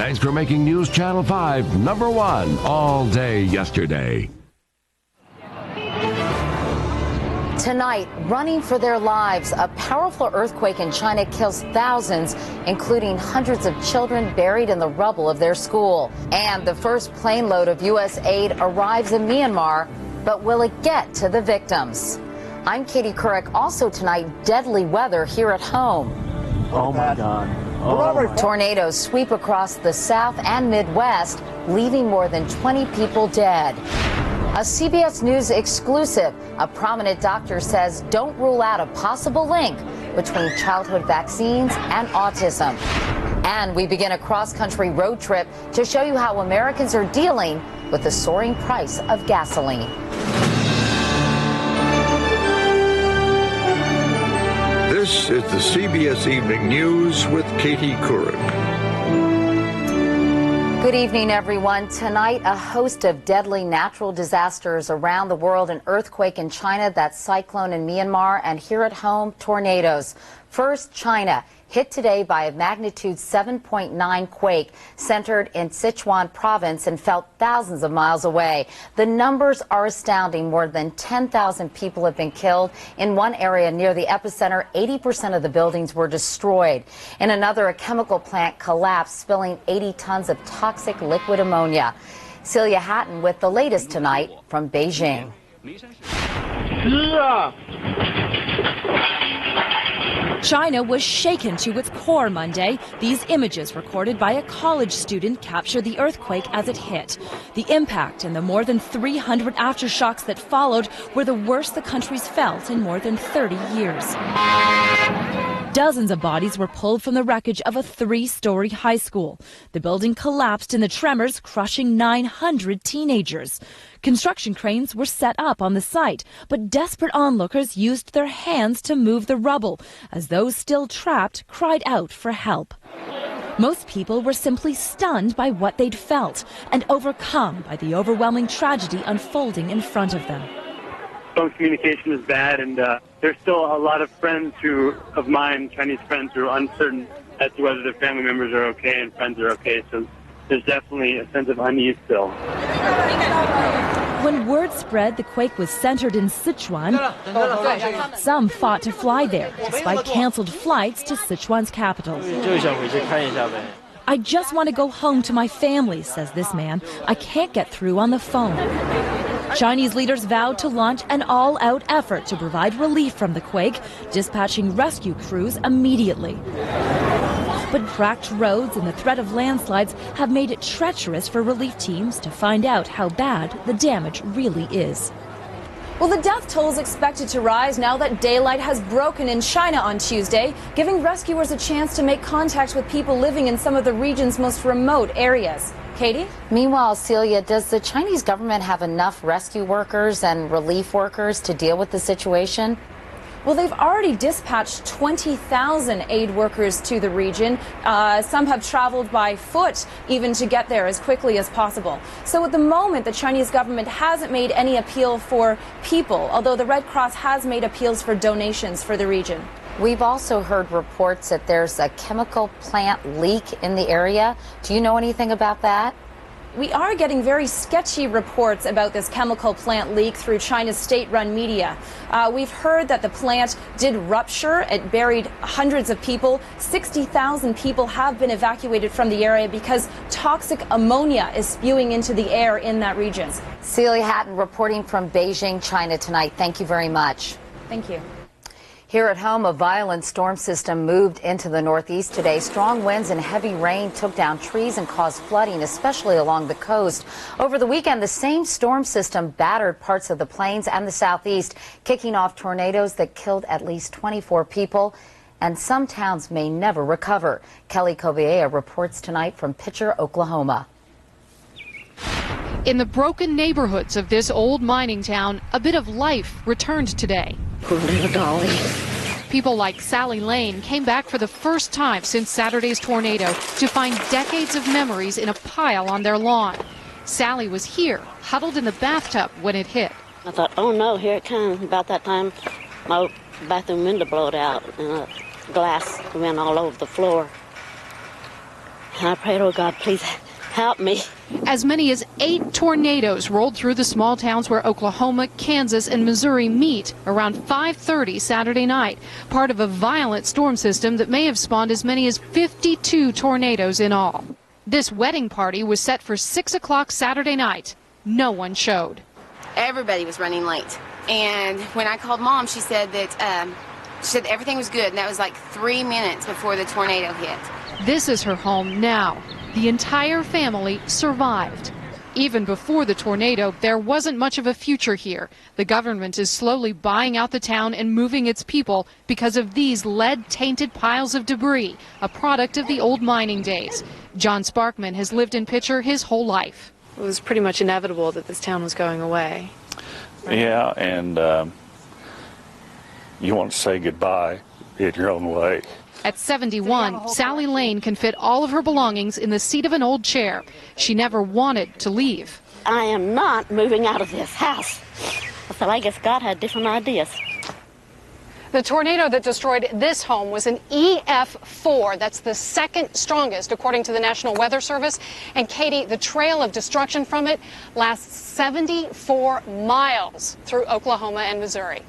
Thanks for making News Channel 5 #1 all day yesterday. Tonight, running for their lives, a powerful earthquake in China kills thousands, including hundreds of children buried in the rubble of their school. And the first plane load of U.S. aid arrives in Myanmar, but will it get to the victims? I'm Katie Couric. Also tonight, deadly weather here at home. Oh my God. Tornadoes sweep across the South and Midwest, leaving more than 20 people dead. A CBS News exclusive. A prominent doctor says don't rule out a possible link between childhood vaccines and autism. And we begin a cross-country road trip to show you how Americans are dealing with the soaring price of gasoline. This is the CBS Evening News with Katie Couric. Good evening, everyone. Tonight, a host of deadly natural disasters around the world, an earthquake in China, that cyclone in Myanmar, and here at home, tornadoes. First, China, hit today by a magnitude 7.9 quake centered in Sichuan province and felt thousands of miles away. The numbers are astounding. More than 10,000 people have been killed. In one area near the epicenter, 80% of the buildings were destroyed. In another, a chemical plant collapsed, spilling 80 tons of toxic liquid ammonia. Celia Hatton with the latest tonight from Beijing. China was shaken to its core Monday. These images recorded by a college student capture the earthquake as it hit. The impact and the more than 300 aftershocks that followed were the worst the country's felt in more than 30 years. Dozens of bodies were pulled from the wreckage of a 3-story high school. The building collapsed in the tremors, crushing 900 teenagers. Construction cranes were set up on the site, but desperate onlookers used their hands to move the rubble as those still trapped cried out for help. Most people were simply stunned by what they'd felt and overcome by the overwhelming tragedy unfolding in front of them. Phone communication is bad, and there's still a lot of friends of mine, Chinese friends, who are uncertain as to whether their family members are okay and friends are okay. So there's definitely a sense of unease still. When word spread the quake was centered in Sichuan, some fought to fly there, despite canceled flights to Sichuan's capital. I just want to go home to my family, says this man. I can't get through on the phone. Chinese leaders vowed to launch an all-out effort to provide relief from the quake, dispatching rescue crews immediately. But cracked roads and the threat of landslides have made it treacherous for relief teams to find out how bad the damage really is. Well, the death toll is expected to rise now that daylight has broken in China on Tuesday, giving rescuers a chance to make contact with people living in some of the region's most remote areas. Katie? Meanwhile, Celia, does the Chinese government have enough rescue workers and relief workers to deal with the situation? Well, they've already dispatched 20,000 aid workers to the region. Some have traveled by foot even to get there as quickly as possible. So at the moment, the Chinese government hasn't made any appeal for people, although the Red Cross has made appeals for donations for the region. We've also heard reports that there's a chemical plant leak in the area. Do you know anything about that? We are getting very sketchy reports about this chemical plant leak through China's state-run media. We've heard that the plant did rupture. It buried hundreds of people. 60,000 people have been evacuated from the area because toxic ammonia is spewing into the air in that region. Celia Hatton reporting from Beijing, China tonight. Thank you very much. Thank you. Here at home, a violent storm system moved into the Northeast today. Strong winds and heavy rain took down trees and caused flooding, especially along the coast. Over the weekend, the same storm system battered parts of the plains and the Southeast, kicking off tornadoes that killed at least 24 people. And some towns may never recover. Kelly Cobiella reports tonight from Pitcher, Oklahoma. In the broken neighborhoods of this old mining town, a bit of life returned today. Poor little dolly. People like Sally Lane came back for the first time since Saturday's tornado to find decades of memories in a pile on their lawn. Sally was here, huddled in the bathtub when it hit. I thought, oh no, here it comes. About that time, my bathroom window blowed out and glass went all over the floor. And I prayed, oh God, please help me. As many as 8 tornadoes rolled through the small towns where Oklahoma, Kansas, and Missouri meet around 5:30 Saturday night, part of a violent storm system that may have spawned as many as 52 tornadoes in all. This wedding party was set for 6 o'clock Saturday night. No one showed. Everybody was running late. And when I called Mom, she said that everything was good, and that was like 3 minutes before the tornado hit. This is her home now. The entire family survived. Even before the tornado, there wasn't much of a future here. The government is slowly buying out the town and moving its people because of these lead-tainted piles of debris, a product of the old mining days. John Sparkman has lived in Pitcher his whole life. It was pretty much inevitable that this town was going away. Yeah, and you want to say goodbye in your own way. At 71, Sally Lane can fit all of her belongings in the seat of an old chair. She never wanted to leave. I am not moving out of this house. So I guess God had different ideas. The tornado that destroyed this home was an EF4. That's the second strongest, according to the National Weather Service. And Katie, the trail of destruction from it lasts 74 miles through Oklahoma and Missouri.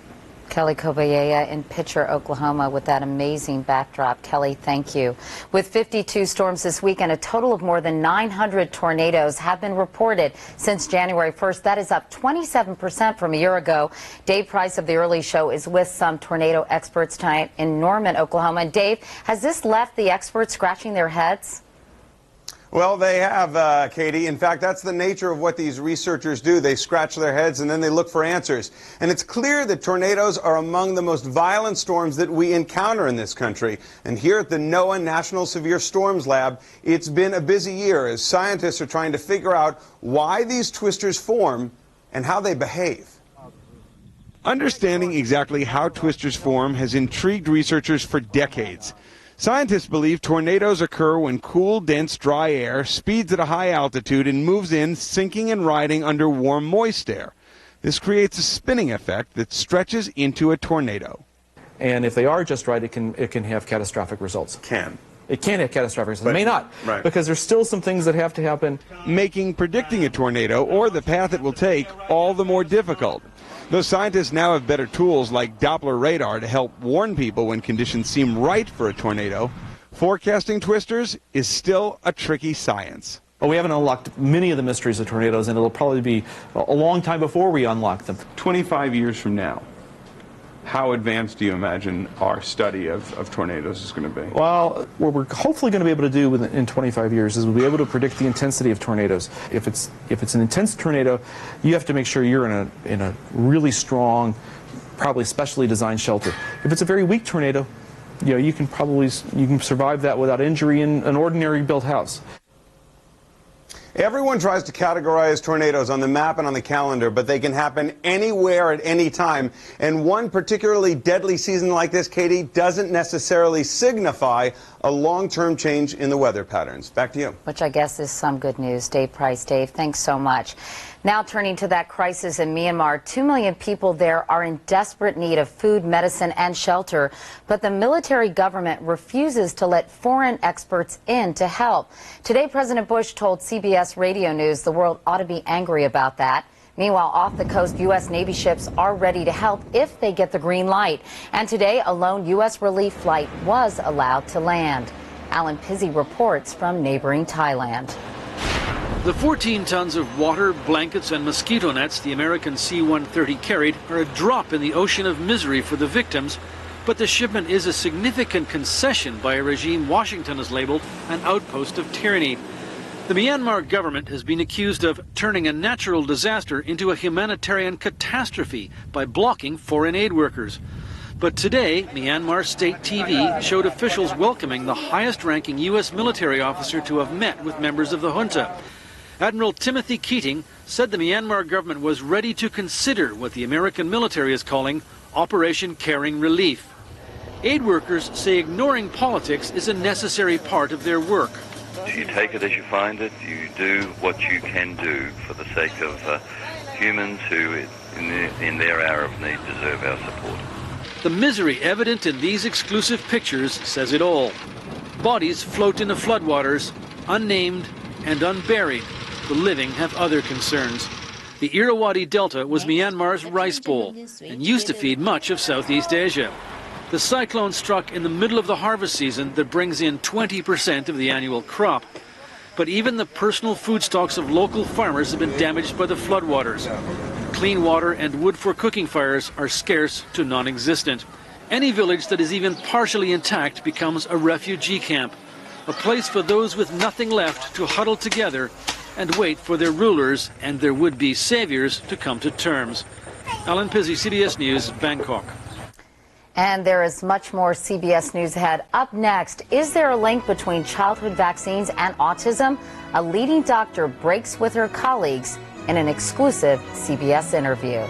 Kelly Kobayea in Pitcher, Oklahoma, with that amazing backdrop. Kelly, thank you. With 52 storms this weekend, a total of more than 900 tornadoes have been reported since January 1st. That is up 27% from a year ago. Dave Price of The Early Show is with some tornado experts tonight in Norman, Oklahoma. And Dave, has this left the experts scratching their heads? Well, they have, Katie. In fact, that's the nature of what these researchers do. They scratch their heads and then they look for answers. And it's clear that tornadoes are among the most violent storms that we encounter in this country. And here at the NOAA National Severe Storms Lab, it's been a busy year as scientists are trying to figure out why these twisters form and how they behave. Understanding exactly how twisters form has intrigued researchers for decades. Scientists believe tornadoes occur when cool, dense, dry air speeds at a high altitude and moves in, sinking and riding under warm, moist air. This creates a spinning effect that stretches into a tornado. And if they are just right, it can have catastrophic results. It can have catastrophic results. It may not, because there's still some things that have to happen. Making predicting a tornado or the path it will take all the more difficult. Those scientists now have better tools like Doppler radar to help warn people when conditions seem right for a tornado. Forecasting twisters is still a tricky science. Well, we haven't unlocked many of the mysteries of tornadoes, and it'll probably be a long time before we unlock them. 25 years from now, how advanced do you imagine our study of tornadoes is going to be? Well, what we're hopefully going to be able to do in 25 years is we'll be able to predict the intensity of tornadoes. If it's an intense tornado, you have to make sure you're in a really strong, probably specially designed shelter. If it's a very weak tornado, you can survive that without injury in an ordinary built house. Everyone tries to categorize tornadoes on the map and on the calendar, but they can happen anywhere at any time. And one particularly deadly season like this, Katie, doesn't necessarily signify a long-term change in the weather patterns. Back to you. Which I guess is some good news. Dave Price. Dave, thanks so much. Now turning to that crisis in Myanmar, 2 million people there are in desperate need of food, medicine, and shelter. But the military government refuses to let foreign experts in to help. Today, President Bush told CBS Radio News the world ought to be angry about that. Meanwhile, off the coast, U.S. Navy ships are ready to help if they get the green light. And today, a lone U.S. relief flight was allowed to land. Alan Pizzi reports from neighboring Thailand. The 14 tons of water, blankets, and mosquito nets the American C-130 carried are a drop in the ocean of misery for the victims, but the shipment is a significant concession by a regime Washington has labeled an outpost of tyranny. The Myanmar government has been accused of turning a natural disaster into a humanitarian catastrophe by blocking foreign aid workers. But today, Myanmar state TV showed officials welcoming the highest-ranking U.S. military officer to have met with members of the junta. Admiral Timothy Keating said the Myanmar government was ready to consider what the American military is calling Operation Caring Relief. Aid workers say ignoring politics is a necessary part of their work. You take it as you find it. You do what you can do for the sake of humans who, in their hour of need, deserve our support. The misery evident in these exclusive pictures says it all. Bodies float in the floodwaters, unnamed and unburied. The living have other concerns. The Irrawaddy Delta was Myanmar's rice bowl and used to feed much of Southeast Asia. The cyclone struck in the middle of the harvest season that brings in 20% of the annual crop. But even the personal food stocks of local farmers have been damaged by the floodwaters. Clean water and wood for cooking fires are scarce to non-existent. Any village that is even partially intact becomes a refugee camp, a place for those with nothing left to huddle together and wait for their rulers and their would-be saviors to come to terms. Alan Pizzi, CBS News, Bangkok. And there is much more CBS News ahead. Up next, is there a link between childhood vaccines and autism? A leading doctor breaks with her colleagues in an exclusive CBS interview.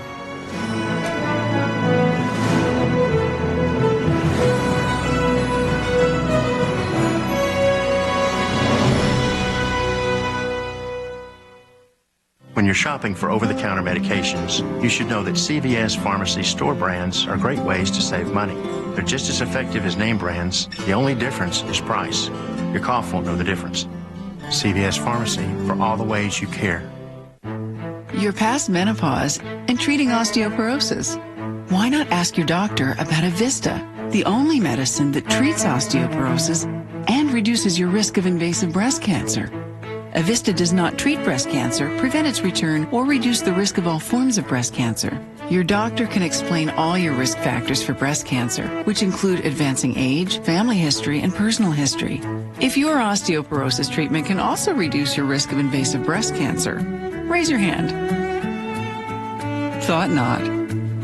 When you're shopping for over-the-counter medications, you should know that CVS Pharmacy store brands are great ways to save money. They're just as effective as name brands. The only difference is price. Your cough won't know the difference. CVS Pharmacy, for all the ways you care. You're past menopause and treating osteoporosis. Why not ask your doctor about Evista, the only medicine that treats osteoporosis and reduces your risk of invasive breast cancer? Evista does not treat breast cancer, prevent its return, or reduce the risk of all forms of breast cancer. Your doctor can explain all your risk factors for breast cancer, which include advancing age, family history, and personal history. If your osteoporosis treatment can also reduce your risk of invasive breast cancer, raise your hand. Thought not.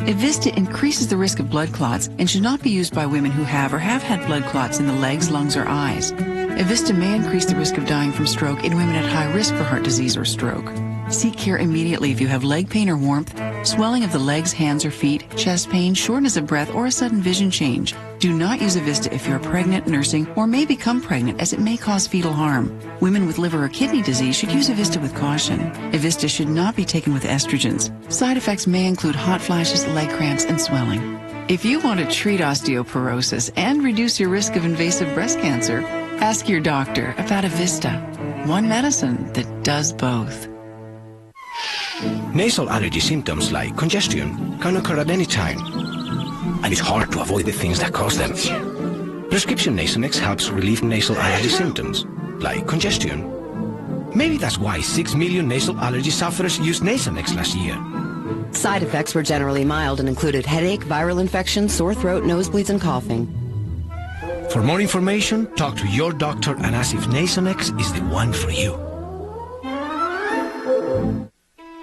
Evista increases the risk of blood clots and should not be used by women who have or have had blood clots in the legs, lungs, or eyes. Evista may increase the risk of dying from stroke in women at high risk for heart disease or stroke. Seek care immediately if you have leg pain or warmth, swelling of the legs, hands, or feet, chest pain, shortness of breath, or a sudden vision change. Do not use Evista if you're pregnant, nursing, or may become pregnant, as it may cause fetal harm. Women with liver or kidney disease should use Evista with caution. Evista should not be taken with estrogens. Side effects may include hot flashes, leg cramps, and swelling. If you want to treat osteoporosis and reduce your risk of invasive breast cancer, ask your doctor about Evista, one medicine that does both. Nasal allergy symptoms like congestion can occur at any time, and it's hard to avoid the things that cause them. Prescription Nasonex helps relieve nasal allergy symptoms, like congestion. Maybe that's why 6 million nasal allergy sufferers used Nasonex last year. Side effects were generally mild and included headache, viral infection, sore throat, nosebleeds, and coughing. For more information, talk to your doctor and ask if Nasonex is the one for you.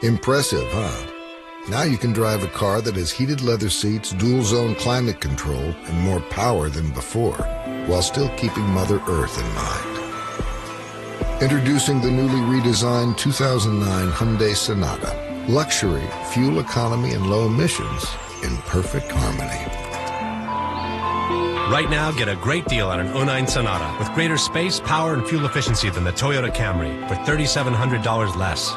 Impressive, huh? Now you can drive a car that has heated leather seats, dual-zone climate control, and more power than before, while still keeping Mother Earth in mind. Introducing the newly redesigned 2009 Hyundai Sonata. Luxury, fuel economy, and low emissions in perfect harmony. Right now, get a great deal on an 09 Sonata with greater space, power, and fuel efficiency than the Toyota Camry for $3,700 less.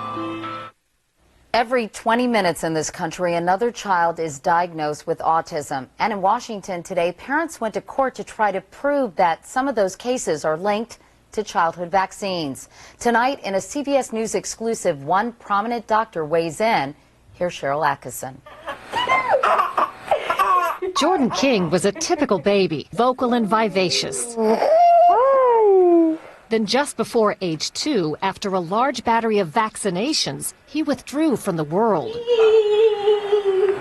Every 20 minutes in this country, another child is diagnosed with autism. And in Washington today, parents went to court to try to prove that some of those cases are linked to childhood vaccines. Tonight, in a CBS News exclusive, one prominent doctor weighs in. Here's Cheryl Atkinson. Jordan King was a typical baby, vocal and vivacious. Then just before age 2, after a large battery of vaccinations, he withdrew from the world.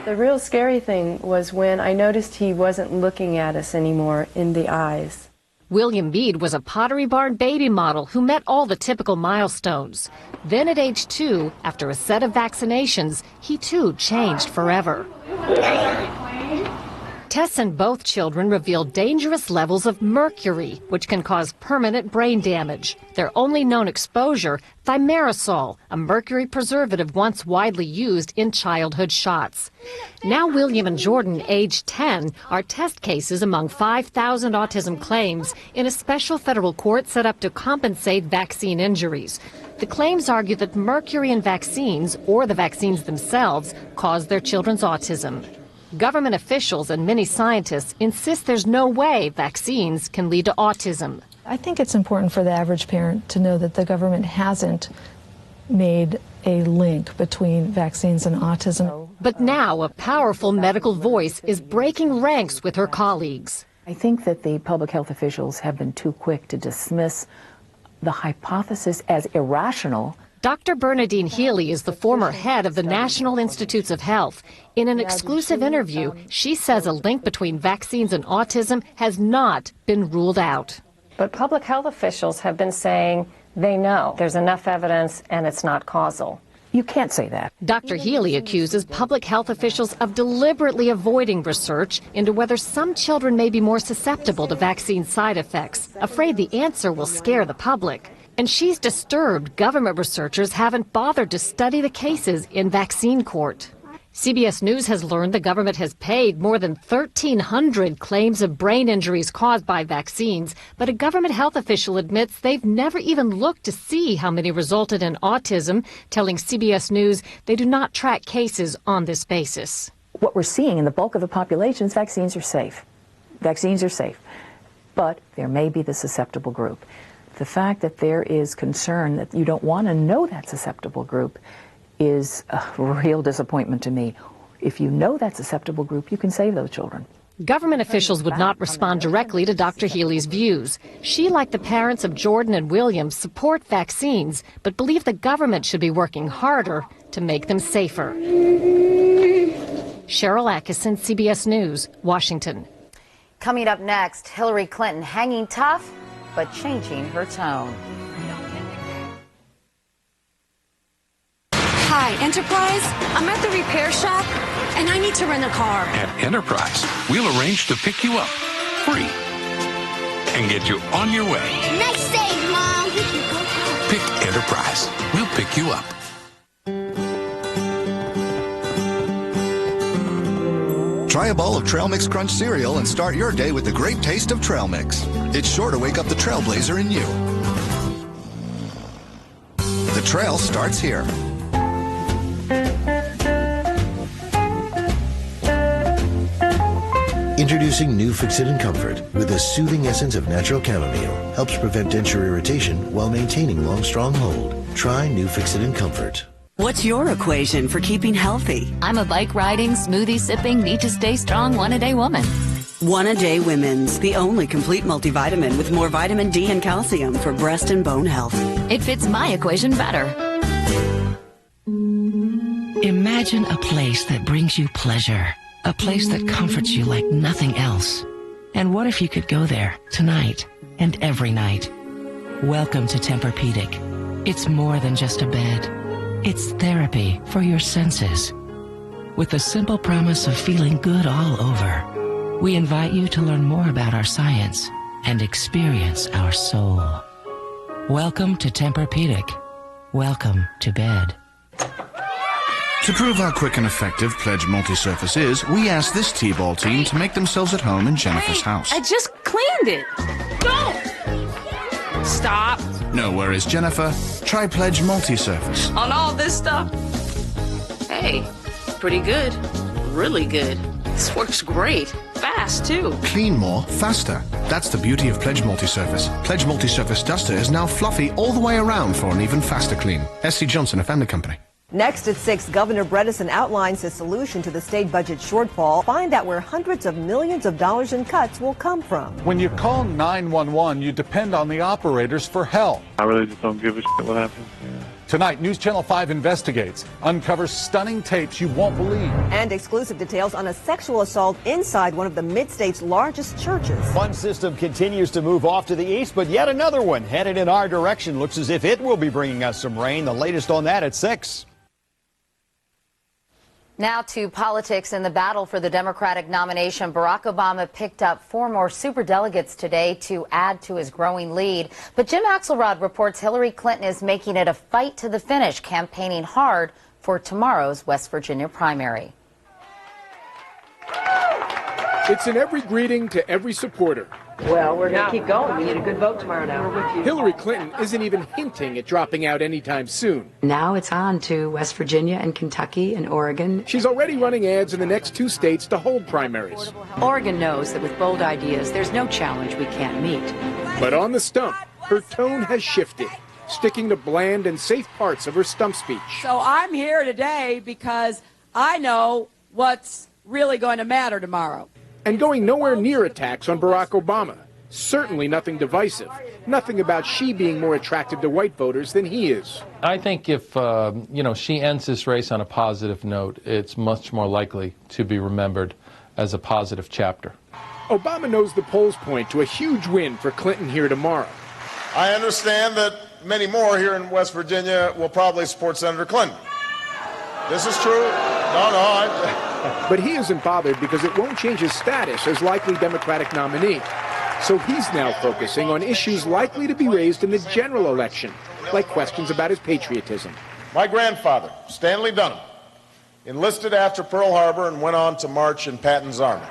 The real scary thing was when I noticed he wasn't looking at us anymore in the eyes. William Meade was a Pottery Barn baby model who met all the typical milestones. Then at age 2, after a set of vaccinations, he too changed forever. Tests in both children revealed dangerous levels of mercury, which can cause permanent brain damage. Their only known exposure, thimerosal, a mercury preservative once widely used in childhood shots. Now William and Jordan, age 10, are test cases among 5,000 autism claims in a special federal court set up to compensate vaccine injuries. The claims argue that mercury in vaccines, or the vaccines themselves, cause their children's autism. Government officials and many scientists insist there's no way vaccines can lead to autism. I think it's important for the average parent to know that the government hasn't made a link between vaccines and autism. But now a powerful medical voice is breaking ranks with her colleagues. I think that the public health officials have been too quick to dismiss the hypothesis as irrational. Dr. Bernadine Healy is the former head of the National Institutes of Health. In an exclusive interview, she says a link between vaccines and autism has not been ruled out. But public health officials have been saying they know there's enough evidence and it's not causal. You can't say that. Dr. Healy accuses public health officials of deliberately avoiding research into whether some children may be more susceptible to vaccine side effects, afraid the answer will scare the public. And she's disturbed government researchers haven't bothered to study the cases in vaccine court. CBS News has learned the government has paid more than 1,300 claims of brain injuries caused by vaccines, but a government health official admits they've never even looked to see how many resulted in autism, telling CBS News they do not track cases on this basis. What we're seeing in the bulk of the population is vaccines are safe. Vaccines are safe, but there may be the susceptible group. The fact that there is concern that you don't want to know that susceptible group is a real disappointment to me. If you know that susceptible group, you can save those children. Government officials would not respond directly to Dr. Healy's views. She, like the parents of Jordan and William, support vaccines, but believe the government should be working harder to make them safer. Cheryl Atkinson, CBS News, Washington. Coming up next, Hillary Clinton hanging tough, but changing her tone. Hi, Enterprise. I'm at the repair shop, and I need to rent a car. At Enterprise, we'll arrange to pick you up free and get you on your way. Nice save, Mom. Pick Enterprise. We'll pick you up. Try a bowl of Trail Mix Crunch cereal and start your day with the great taste of Trail Mix. It's sure to wake up the trailblazer in you. The trail starts here. Introducing new Fix-It Comfort with a soothing essence of natural chamomile. Helps prevent denture irritation while maintaining long, strong hold. Try new Fix-It Comfort. What's your equation for keeping healthy? I'm a bike riding, smoothie sipping, need to stay strong one-a-day woman. One-A-Day Women's, the only complete multivitamin with more vitamin D and calcium for breast and bone health. It fits my equation better. Imagine a place that brings you pleasure. A place that comforts you like nothing else. And what if you could go there tonight and every night? Welcome to Tempur-Pedic. It's more than just a bed. It's therapy for your senses. With the simple promise of feeling good all over, we invite you to learn more about our science and experience our soul. Welcome to Tempur-Pedic. Welcome to bed. To prove how quick and effective Pledge Multi-Surface is, we asked this T-ball team to make themselves at home in Jennifer's house. I just cleaned it. Don't! Stop. No worries, Jennifer. Try Pledge Multi-Surface. On all this stuff? Hey, pretty good. Really good. This works great. Fast, too. Clean more, faster. That's the beauty of Pledge Multi-Surface. Pledge Multi-Surface Duster is now fluffy all the way around for an even faster clean. S.C. Johnson, a family company. Next at 6, Governor Bredesen outlines his solution to the state budget shortfall. Find out where hundreds of millions of dollars in cuts will come from. When you call 911, you depend on the operators for help. I really just don't give a shit what happens. Yeah. Tonight, News Channel 5 investigates, uncovers stunning tapes you won't believe. And exclusive details on a sexual assault inside one of the mid-state's largest churches. One system continues to move off to the east, but yet another one headed in our direction. Looks as if it will be bringing us some rain. The latest on that at 6. Now to politics. In the battle for the Democratic nomination, Barack Obama picked up 4 more superdelegates today to add to his growing lead. But Jim Axelrod reports Hillary Clinton is making it a fight to the finish, campaigning hard for tomorrow's West Virginia primary. It's in every greeting to every supporter. Well, we're going to keep going. We need a good vote tomorrow now. Hillary Clinton isn't even hinting at dropping out anytime soon. Now it's on to West Virginia and Kentucky and Oregon. She's already running ads in the next 2 states to hold primaries. Oregon knows that with bold ideas, there's no challenge we can't meet. But on the stump, her tone has shifted, sticking to bland and safe parts of her stump speech. So I'm here today because I know what's really going to matter tomorrow. And going nowhere near attacks on Barack Obama. Certainly nothing divisive. Nothing about she being more attractive to white voters than he is. I think if, she ends this race on a positive note, it's much more likely to be remembered as a positive chapter. Obama knows the polls point to a huge win for Clinton here tomorrow. I understand that many more here in West Virginia will probably support Senator Clinton. This is true. But he isn't bothered because it won't change his status as likely Democratic nominee. So he's now focusing on issues likely to be raised in the general election, like questions about his patriotism. My grandfather, Stanley Dunham, enlisted after Pearl Harbor and went on to march in Patton's army.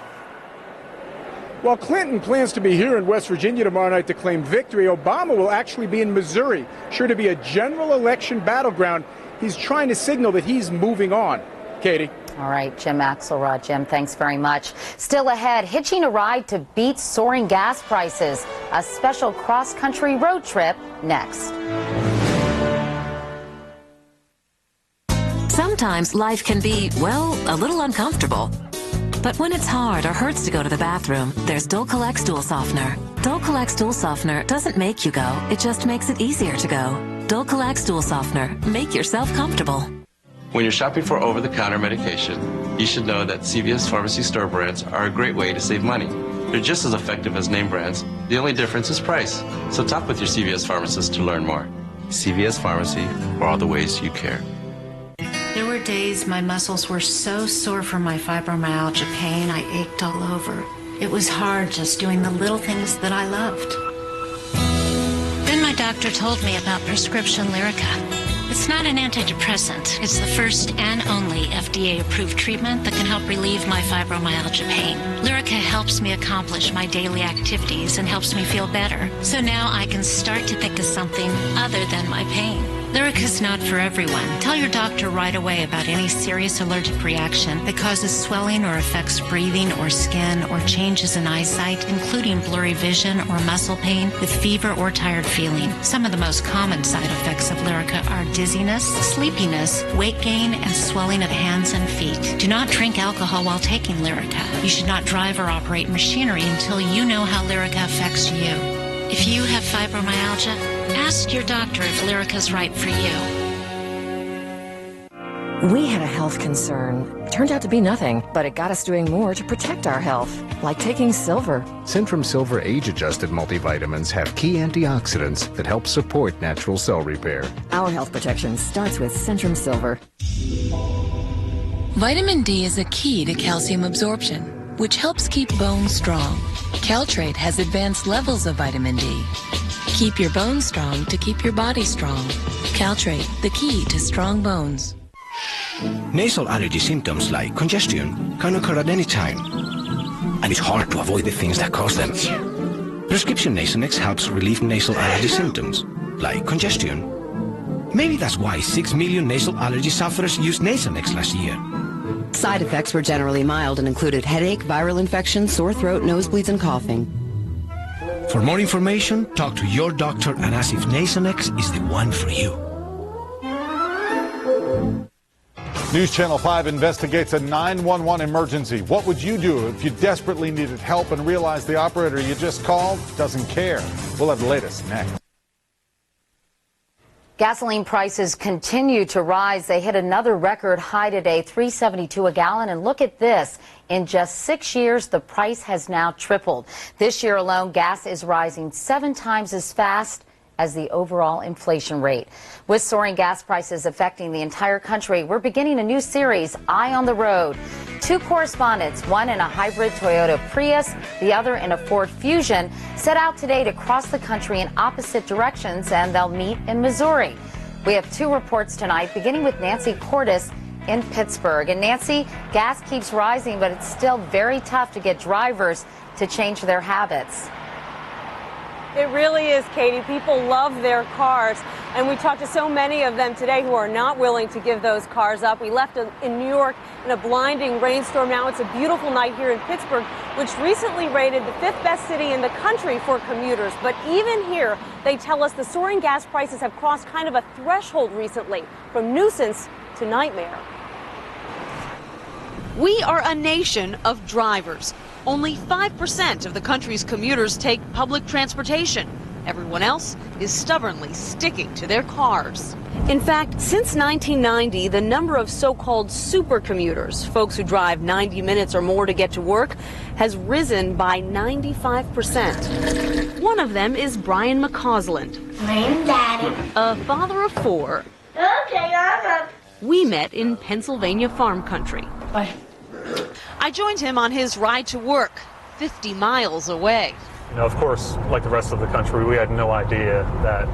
While Clinton plans to be here in West Virginia tomorrow night to claim victory, Obama will actually be in Missouri, sure to be a general election battleground. He's trying to signal that he's moving on. Katie. All right, Jim Axelrod. Jim, thanks very much. Still ahead, hitching a ride to beat soaring gas prices. A special cross-country road trip next. Sometimes life can be, well, a little uncomfortable. But when it's hard or hurts to go to the bathroom, there's Dulcolax Stool Softener. Dulcolax Stool Softener doesn't make you go, it just makes it easier to go. Dulcolax Stool Softener. Make yourself comfortable. When you're shopping for over-the-counter medication, you should know that CVS Pharmacy store brands are a great way to save money. They're just as effective as name brands. The only difference is price. So talk with your CVS pharmacist to learn more. CVS Pharmacy, for all the ways you care. There were days my muscles were so sore from my fibromyalgia pain, I ached all over. It was hard just doing the little things that I loved. Then my doctor told me about prescription Lyrica. It's not an antidepressant. It's the first and only FDA-approved treatment that can help relieve my fibromyalgia pain. Lyrica helps me accomplish my daily activities and helps me feel better. So now I can start to think of something other than my pain. Lyrica's not for everyone. Tell your doctor right away about any serious allergic reaction that causes swelling or affects breathing or skin or changes in eyesight, including blurry vision or muscle pain with fever or tired feeling. Some of the most common side effects of Lyrica are dizziness, sleepiness, weight gain, and swelling of hands and feet. Do not drink alcohol while taking Lyrica. You should not drive or operate machinery until you know how Lyrica affects you. If you have fibromyalgia, ask your doctor if Lyrica's right for you. We had a health concern. Turned out to be nothing, but it got us doing more to protect our health, like taking silver. Centrum Silver age-adjusted multivitamins have key antioxidants that help support natural cell repair. Our health protection starts with Centrum Silver. Vitamin D is a key to calcium absorption, which helps keep bones strong. Caltrate has advanced levels of vitamin D. Keep your bones strong to keep your body strong. Caltrate, the key to strong bones. Nasal allergy symptoms like congestion can occur at any time, and it's hard to avoid the things that cause them. Prescription Nasonex helps relieve nasal allergy symptoms, like congestion. Maybe that's why 6 million nasal allergy sufferers used Nasonex last year. Side effects were generally mild and included headache, viral infection, sore throat, nosebleeds, and coughing. For more information, talk to your doctor and ask if Nasonex is the one for you. News Channel 5 investigates a 911 emergency. What would you do if you desperately needed help and realized the operator you just called doesn't care? We'll have the latest next. Gasoline prices continue to rise. They hit another record high today, $3.72 a gallon. And look at this. In just 6 years, the price has now tripled. This year alone, gas is rising 7 times as fast as the overall inflation rate. With soaring gas prices affecting the entire country, we're beginning a new series, Eye on the Road. 2 correspondents, one in a hybrid Toyota Prius, the other in a Ford Fusion, set out today to cross the country in opposite directions, and they'll meet in Missouri. We have 2 reports tonight, beginning with Nancy Cordes in Pittsburgh. And Nancy, gas keeps rising, but it's still very tough to get drivers to change their habits. It really is, Katie. People love their cars. And we talked to so many of them today who are not willing to give those cars up. We left in New York in a blinding rainstorm. Now it's a beautiful night here in Pittsburgh, which recently rated the 5th best city in the country for commuters. But even here, they tell us the soaring gas prices have crossed kind of a threshold recently, from nuisance to nightmare. We are a nation of drivers. Only 5% of the country's commuters take public transportation. Everyone else is stubbornly sticking to their cars. In fact, since 1990, the number of so-called super commuters, folks who drive 90 minutes or more to get to work, has risen by 95%. One of them is Brian McCausland, a father of 4. We met in Pennsylvania farm country. Bye. I joined him on his ride to work, 50 miles away. You know, of course, like the rest of the country, we had no idea that,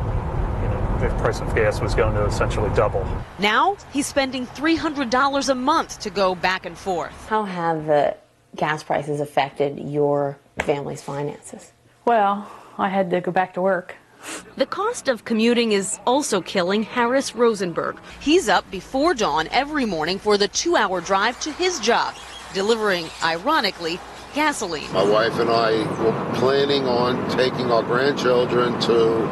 the price of gas was going to essentially double. Now he's spending $300 a month to go back and forth. How have the gas prices affected your family's finances? Well, I had to go back to work. The cost of commuting is also killing Harris Rosenberg. He's up before dawn every morning for the 2-hour drive to his job, delivering, ironically, gasoline. My wife and I were planning on taking our grandchildren to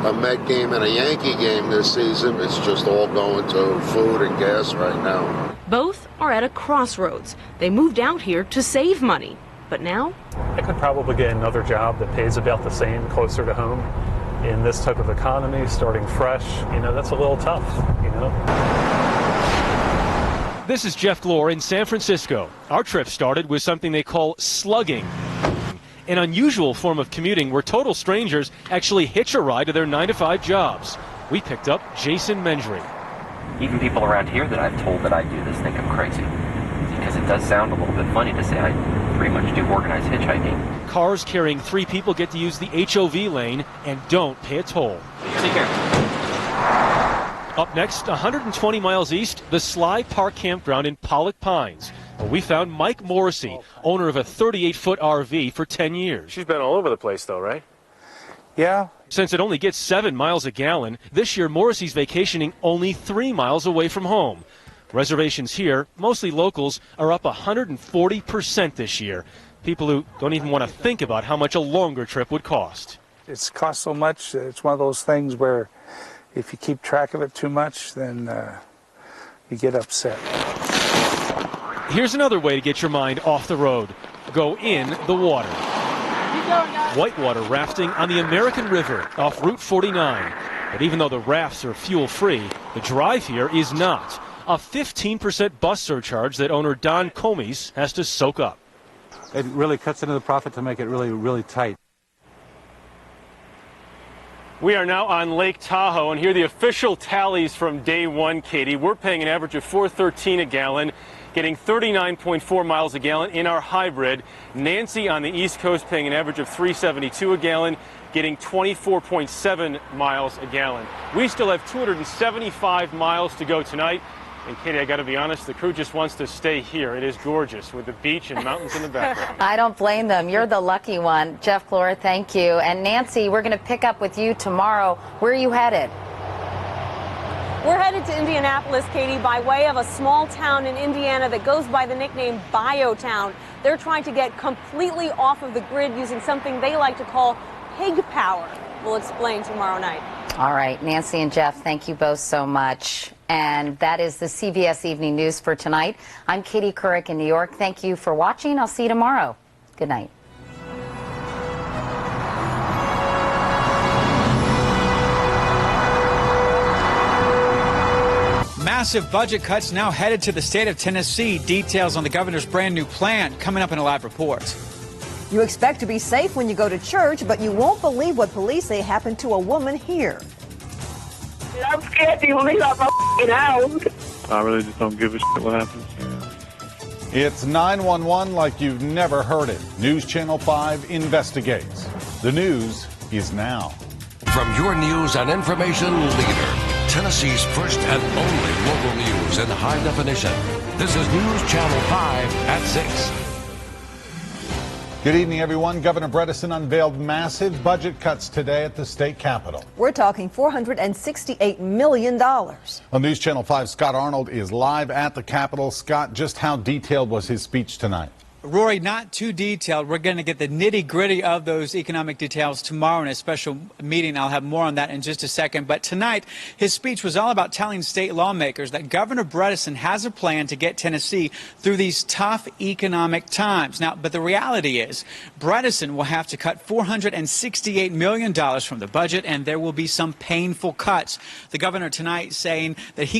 a Met game and a Yankee game this season. It's just all going to food and gas right now. Both are at a crossroads. They moved out here to save money, but now I could probably get another job that pays about the same closer to home. In this type of economy, starting fresh, that's a little tough, This is Jeff Glore in San Francisco. Our trip started with something they call slugging, an unusual form of commuting where total strangers actually hitch a ride to their 9-to-5 jobs. We picked up Jason Mendry. Even people around here that I've told that I do this think I'm crazy, because it does sound a little bit funny to say I pretty much do organized hitchhiking. Cars carrying 3 people get to use the HOV lane and don't pay a toll. Take care. Up next, 120 miles east, the Sly Park Campground in Pollock Pines, where we found Mike Morrissey, owner of a 38-foot RV for 10 years. She's been all over the place, though, right? Yeah. Since it only gets 7 miles a gallon, this year Morrissey's vacationing only 3 miles away from home. Reservations here, mostly locals, are up 140% this year. People who don't even want to think about how much a longer trip would cost. It's cost so much. It's one of those things where if you keep track of it too much, then you get upset. Here's another way to get your mind off the road. Go in the water. Whitewater rafting on the American River off Route 49. But even though the rafts are fuel-free, the drive here is not. A 15% bus surcharge that owner Don Comies has to soak up. It really cuts into the profit to make it really, really tight. We are now on Lake Tahoe, and here are the official tallies from day one, Katie. We're paying an average of $4.13 a gallon, getting 39.4 miles a gallon in our hybrid. Nancy on the East Coast paying an average of $3.72 a gallon, getting 24.7 miles a gallon. We still have 275 miles to go tonight. And Katie, I got to be honest, the crew just wants to stay here. It is gorgeous with the beach and mountains in the background. I don't blame them. You're the lucky one. Jeff Glore, thank you. And Nancy, we're going to pick up with you tomorrow. Where are you headed? We're headed to Indianapolis, Katie, by way of a small town in Indiana that goes by the nickname Biotown. They're trying to get completely off of the grid using something they like to call pig power. We'll explain tomorrow night. All right, Nancy and Jeff, thank you both so much. And that is the CBS Evening News for tonight. I'm Katie Couric in New York. Thank you for watching. I'll see you tomorrow. Good night. Massive budget cuts now headed to the state of Tennessee. Details on the governor's brand new plan coming up in a live report. You expect to be safe when you go to church, but you won't believe what police say happened to a woman here. I'm scared to leave out my house. I really just don't give a shit what happens. It's 911 like you've never heard it. News Channel 5 investigates. The news is now. From your news and information leader, Tennessee's first and only local news in high definition. This is News Channel 5 at 6. Good evening, everyone. Governor Bredesen unveiled massive budget cuts today at the state capitol. We're talking $468 million. On News Channel 5, Scott Arnold is live at the Capitol. Scott, just how detailed was his speech tonight? Rory, not too detailed. We're going to get the nitty-gritty of those economic details tomorrow in a special meeting. I'll have more on that in just a second. But tonight, his speech was all about telling state lawmakers that Governor Bredesen has a plan to get Tennessee through these tough economic times. Now, but the reality is, Bredesen will have to cut $468 million from the budget, and there will be some painful cuts. The governor tonight saying that he